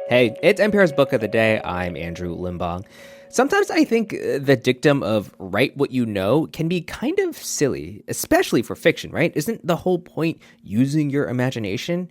Hey, it's NPR's Book of the Day. I'm Andrew Limbong. Sometimes I think the dictum of write what you know can be kind of silly, especially for fiction, right? Isn't the whole point using your imagination?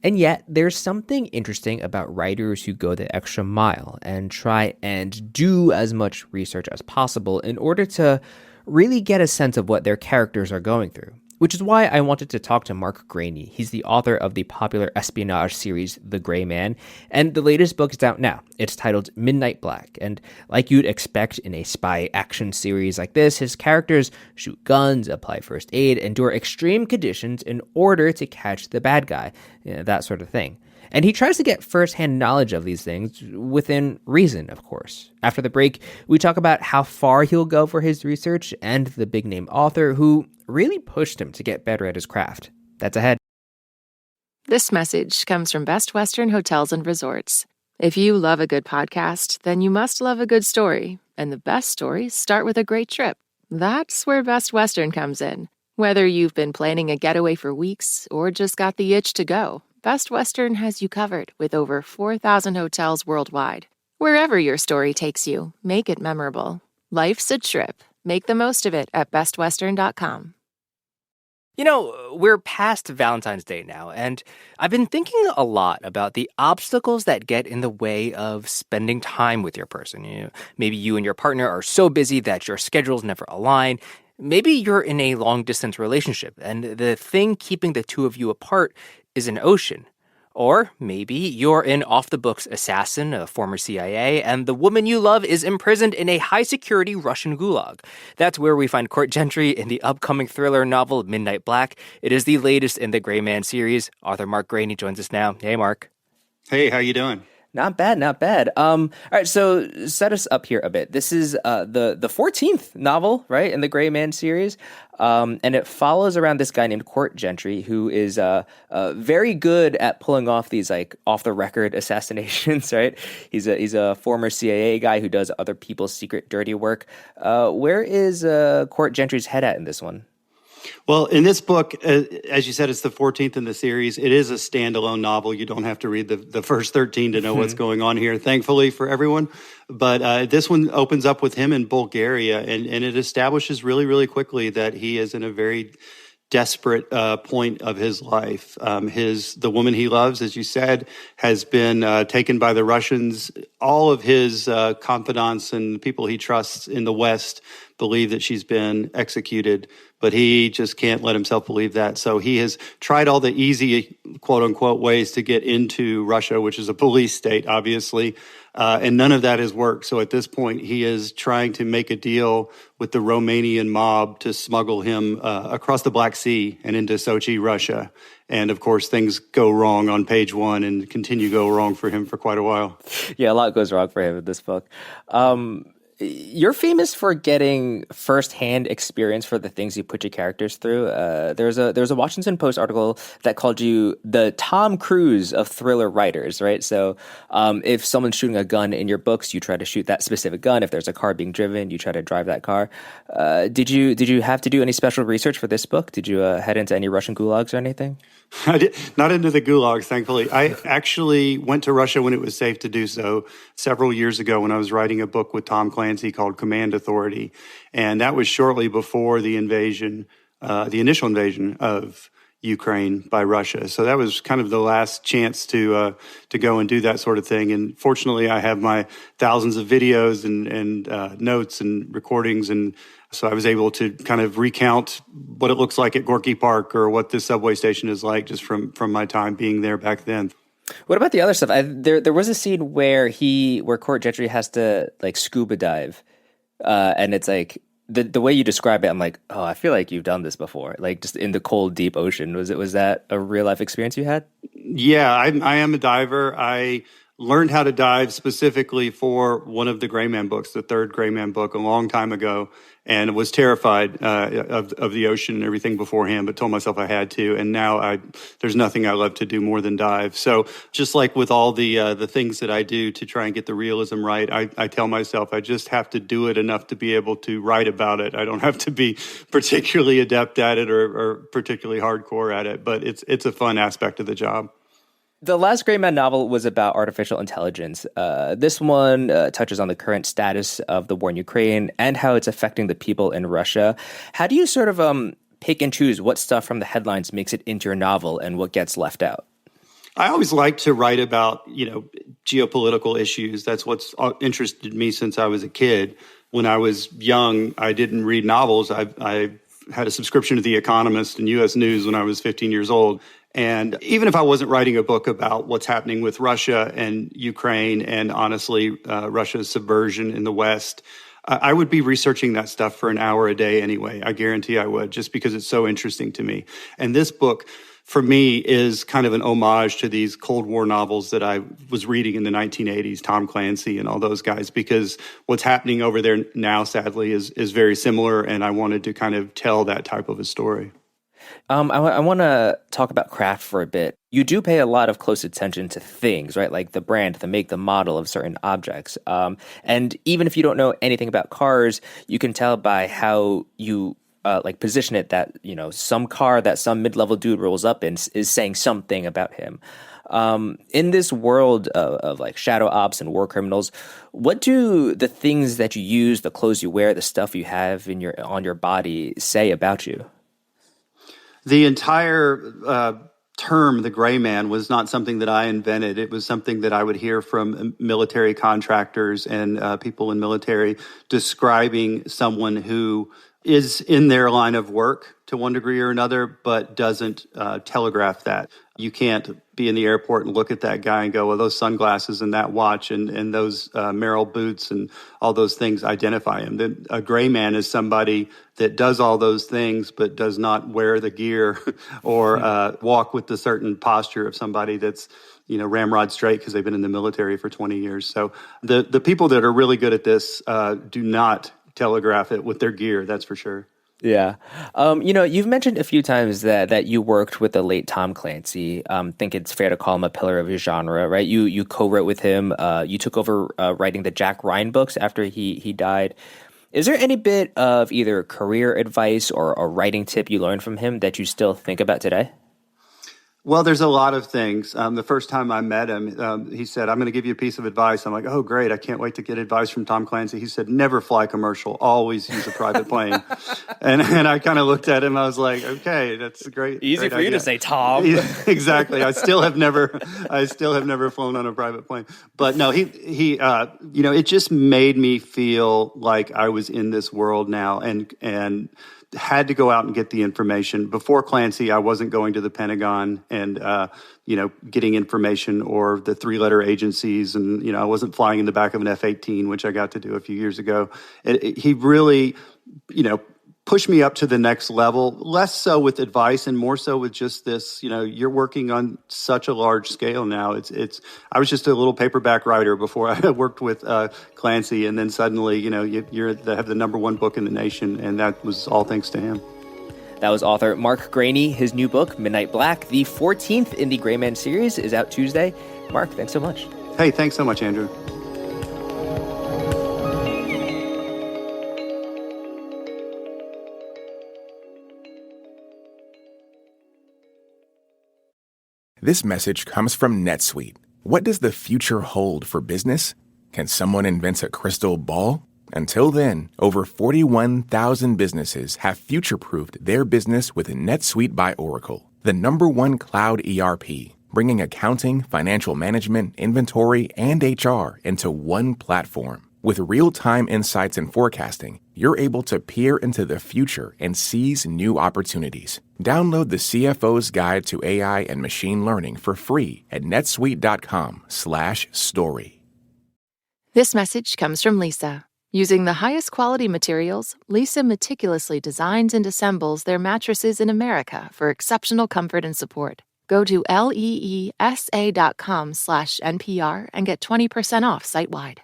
And yet, there's something interesting about writers who go the extra mile and try and do as much research as possible in order to really get a sense of what their characters are going through. Which is why I wanted to talk to Mark Greaney. He's the author of the popular espionage series The Gray Man, and the latest book is out now. It's titled Midnight Black, and like you'd expect in a spy action series like this, his characters shoot guns, apply first aid, endure extreme conditions in order to catch the bad guy, that sort of thing. And he tries to get firsthand knowledge of these things within reason, of course. After the break, we talk about how far he'll go for his research and the big-name author who really pushed him to get better at his craft. That's ahead. This message comes from Best Western Hotels and Resorts. If you love a good podcast, then you must love a good story. And the best stories start with a great trip. That's where Best Western comes in. Whether you've been planning a getaway for weeks or just got the itch to go, Best Western has you covered with over 4,000 hotels worldwide. Wherever your story takes you, make it memorable. Life's a trip. Make the most of it at bestwestern.com. You know, we're past Valentine's Day now, and I've been thinking a lot about the obstacles that get in the way of spending time with your person. Maybe you and your partner are so busy that your schedules never align. Maybe you're in a long-distance relationship, and the thing keeping the two of you apart is an ocean. Or maybe you're an off-the-books assassin, a former CIA, and the woman you love is imprisoned in a high-security Russian gulag. That's where we find Court Gentry in the upcoming thriller novel Midnight Black. It is the latest in the Gray Man series. Author Mark Greaney joins us now. Hey, Mark. Hey, how you doing? Not bad, not bad. All right, so set us up here a bit. This is the 14th novel, right, in the Gray Man series, and it follows around this guy named Court Gentry, who is very good at pulling off these like off the record assassinations. Right, he's a former CIA guy who does other people's secret dirty work. Where is Court Gentry's head at in this one? Well, in this book, as you said, it's the 14th in the series. It is a standalone novel. You don't have to read the first 13 to know what's going on here, thankfully for everyone. But this one opens up with him in Bulgaria, and it establishes really, really quickly that he is in a very desperate point of his life. The woman he loves, as you said, has been taken by the Russians. All of his confidants and people he trusts in the West believe that she's been executed, but he just can't let himself believe that. So he has tried all the easy, quote unquote, ways to get into Russia, which is a police state, obviously, and none of that has worked. So at this point, he is trying to make a deal with the Romanian mob to smuggle him across the Black Sea and into Sochi, Russia. And of course, things go wrong on page one and continue to go wrong for him for quite a while. Yeah, a lot goes wrong for him in this book. You're famous for getting firsthand experience for the things you put your characters through. There's a Washington Post article that called you the Tom Cruise of thriller writers, right? So if someone's shooting a gun in your books, you try to shoot that specific gun. If there's a car being driven, you try to drive that car. Did you have to do any special research for this book? Did you head into any Russian gulags or anything? I did, not into the gulags, thankfully. I actually went to Russia when it was safe to do so several years ago when I was writing a book with Tom Clancy called Command Authority. And that was shortly before the invasion, the initial invasion of Ukraine by Russia. So that was kind of the last chance to go and do that sort of thing. And fortunately, I have my thousands of videos and notes and recordings, and so I was able to kind of recount what it looks like at Gorky Park or what this subway station is like just from my time being there back then. What about the other stuff? There was a scene where Court Gentry has to like scuba dive, and it's like the way you describe it, I'm like, oh, I feel like you've done this before, like just in the cold, deep ocean. Was that a real life experience you had? Yeah, I am a diver. I learned how to dive specifically for one of the Gray Man books, the third Gray Man book, a long time ago, and was terrified of the ocean and everything beforehand, but told myself I had to. And now there's nothing I love to do more than dive. So just like with all the things that I do to try and get the realism right, I tell myself I just have to do it enough to be able to write about it. I don't have to be particularly adept at it or particularly hardcore at it, but it's a fun aspect of the job. The last Gray Man novel was about artificial intelligence. This one touches on the current status of the war in Ukraine and how it's affecting the people in Russia. How do you sort of pick and choose what stuff from the headlines makes it into your novel and what gets left out? I always like to write about, geopolitical issues. That's what's interested me since I was a kid. When I was young, I didn't read novels. I had a subscription to The Economist and U.S. News when I was 15 years old. And even if I wasn't writing a book about what's happening with Russia and Ukraine and honestly, Russia's subversion in the West, I would be researching that stuff for an hour a day anyway. I guarantee I would, just because it's so interesting to me. And this book, for me, is kind of an homage to these Cold War novels that I was reading in the 1980s, Tom Clancy and all those guys, because what's happening over there now, sadly, is very similar. And I wanted to kind of tell that type of a story. I want to talk about craft for a bit. You do pay a lot of close attention to things, right? Like the brand, the make, the model of certain objects. And even if you don't know anything about cars, you can tell by how you position it that, some car that some mid-level dude rolls up in is saying something about him. In this world of like shadow ops and war criminals, what do the things that you use, the clothes you wear, the stuff you have on your body say about you? The entire term, the gray man, was not something that I invented. It was something that I would hear from military contractors and people in military describing someone who is in their line of work to one degree or another, but doesn't telegraph that. You can't be in the airport and look at that guy and go, well, those sunglasses and that watch and those Merrill boots and all those things identify him. A gray man is somebody that does all those things, but does not wear the gear or walk with the certain posture of somebody that's, ramrod straight because they've been in the military for 20 years. So the people that are really good at this do not telegraph it with their gear, that's for sure. Yeah. You've mentioned a few times that you worked with the late Tom Clancy. Think it's fair to call him a pillar of his genre, right? You co-wrote with him. You took over writing the Jack Ryan books after he died. Is there any bit of either career advice or a writing tip you learned from him that you still think about today? Well, there's a lot of things. The first time I met him, he said, I'm going to give you a piece of advice. I'm like, oh, great. I can't wait to get advice from Tom Clancy. He said, never fly commercial. Always use a private plane. and I kind of looked at him. I was like, okay, that's a great Easy for idea. you to say, Tom. Exactly. I still have never flown on a private plane. But no, he it just made me feel like I was in this world now and had to go out and get the information. Before Clancy, I wasn't going to the Pentagon and, getting information or the three-letter agencies. And, I wasn't flying in the back of an F-18, which I got to do a few years ago. He really, pushed me up to the next level, less so with advice and more so with just this, you're working on such a large scale now. I was just a little paperback writer before I worked with Clancy, and then suddenly, you have the number one book in the nation, and that was all thanks to him. That was author Mark Greaney. His new book, Midnight Black, the 14th in the Gray Man series, is out Tuesday. Mark, thanks so much. Hey, thanks so much, Andrew. This message comes from NetSuite. What does the future hold for business? Can someone invent a crystal ball? Until then, over 41,000 businesses have future-proofed their business with NetSuite by Oracle, the #1 cloud ERP, bringing accounting, financial management, inventory, and HR into one platform. With real-time insights and forecasting, you're able to peer into the future and seize new opportunities. Download the CFO's Guide to AI and Machine Learning for free at netsuite.com/story. This message comes from Lisa. Using the highest quality materials, Lisa meticulously designs and assembles their mattresses in America for exceptional comfort and support. Go to leesa.com/NPR and get 20% off site-wide.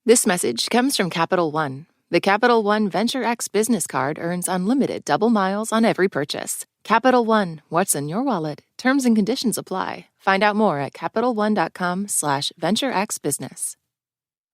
This message comes from Capital One. The Capital One Venture X business card earns unlimited double miles on every purchase. Capital One, what's in your wallet? Terms and conditions apply. Find out more at CapitalOne.com/VentureXBusiness.